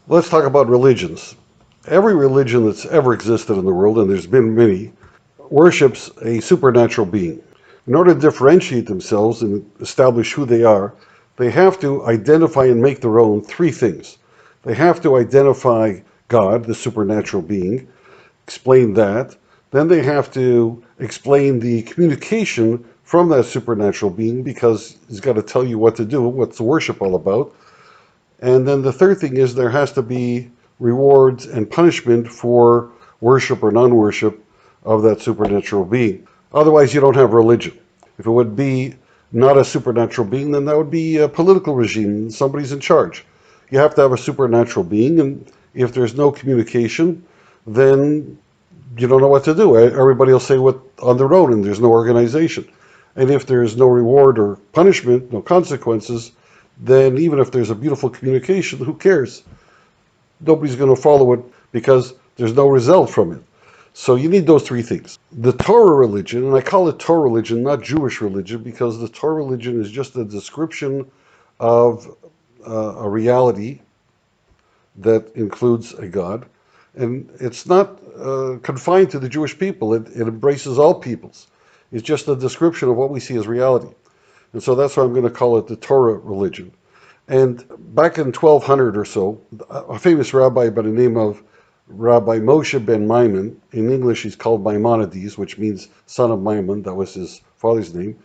Let's talk about religions. Every religion that's ever existed in the world, and there's been many, worships a supernatural being. In order to differentiate themselves and establish who they have to identify and make their own three things. They have to identify God, the supernatural being, explain that. Then they have to explain the communication from that supernatural being because he's got to tell you what to do, what's the worship all about. And then the third thing is there has to be rewards and punishment for worship or non-worship of that supernatural being. Otherwise, you don't have religion. If it would be not a supernatural being, then that would be a political regime. Somebody's in charge. You have to have a supernatural being, and if there's no communication, then you don't know what to do. Everybody will say what on their own, and there's no organization. And if there's no reward or punishment, no consequences, then even if there's a beautiful communication, who cares? Nobody's going to follow it because there's no result from it. So you need those three things. The Torah religion, and I call it Torah religion, not Jewish religion, because the Torah religion is just a description of a reality that includes a God. And it's not confined to the Jewish people. It embraces all peoples. It's just a description of what we see as reality. And so that's why I'm going to call it the Torah religion. And back in 1200 or so, a famous rabbi by the name of Rabbi Moshe ben Maimon, in English he's called Maimonides, which means son of Maimon, that was his father's name.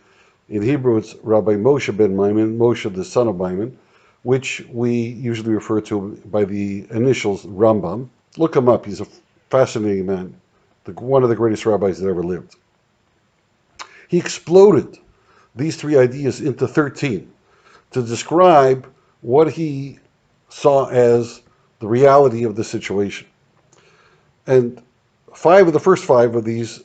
In Hebrew it's Rabbi Moshe ben Maimon, Moshe the son of Maimon, which we usually refer to by the initials Rambam. Look him up, he's a fascinating man, one of the greatest rabbis that ever lived. He exploded these three ideas into 13 to describe what he saw as the reality of the situation. And the first five of these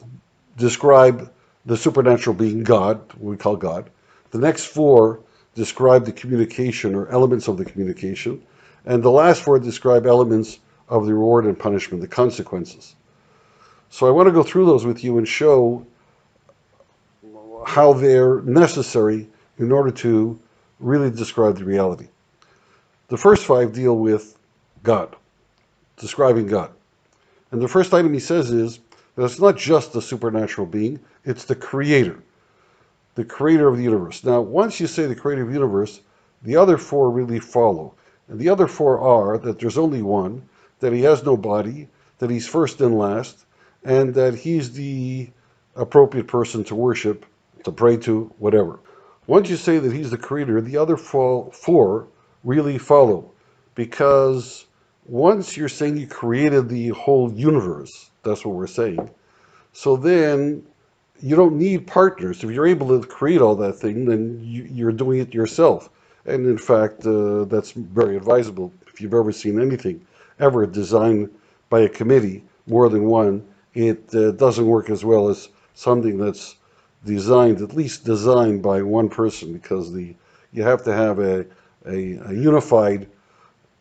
describe the supernatural being, God, what we call God. The next four describe the communication or elements of the communication. And the last four describe elements of the reward and punishment, the consequences. So I want to go through those with you and show how they're necessary in order to really describe the reality. The first five deal with God, describing God. And the first item he says is that it's not just the supernatural being, it's the creator of the universe. Now, once you say the creator of the universe, the other four really follow. And the other four are that there's only one, that he has no body, that he's first and last, and that he's the appropriate person to worship, to pray to, whatever. Once you say that he's the creator, the other four really follow. Because once you're saying you created the whole universe, that's what we're saying, so then you don't need partners. If you're able to create all that thing, then you're doing it yourself. And in fact, that's very advisable. If you've ever seen anything ever designed by a committee, more than one, it doesn't work as well as something that's designed, at least designed by one person, because you have to have a unified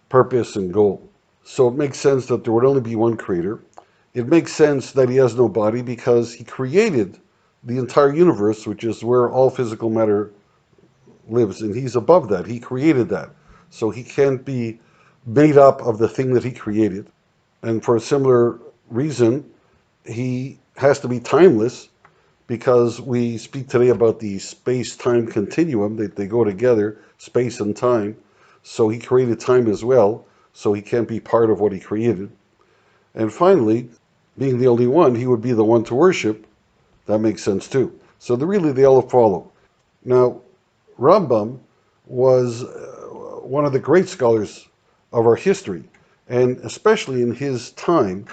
purpose and goal. So it makes sense that there would only be one creator. It makes sense that he has no body because he created the entire universe, which is where all physical matter lives, and he's above that. He created that. So he can't be made up of the thing that he created. And for a similar reason, he has to be timeless, because we speak today about the space-time continuum. They go together, space and time. So he created time as well, so he can't be part of what he created. And finally, being the only one, he would be the one to worship. That makes sense too. So they all follow. Now, Rambam was one of the great scholars of our history, and especially in his time,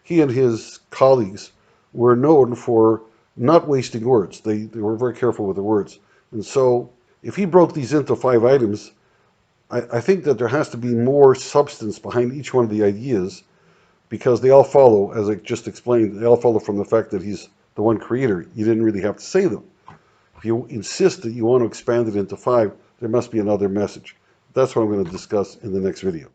he and his colleagues were known for not wasting words. They were very careful with the words. And so if he broke these into five items, I think that there has to be more substance behind each one of the ideas, because they all follow, as I just explained, they all follow from the fact that he's the one creator. You didn't really have to say them. If you insist that you want to expand it into five, there must be another message. That's what I'm going to discuss in the next video.